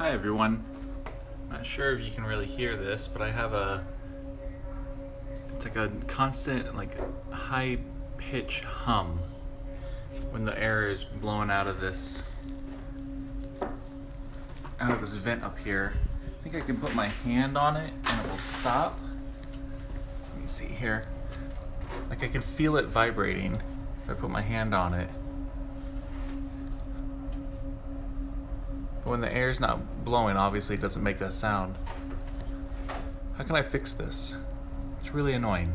Hi everyone. Not sure if you can really hear this, but I have it's like a constant, like high pitch hum when the air is blowing out of this vent up here. I think I can put my hand on it and it will stop. Let me see here. Like I can feel it vibrating if I put my hand on it. But when the air's not blowing, obviously it doesn't make that sound. How can I fix this? It's really annoying.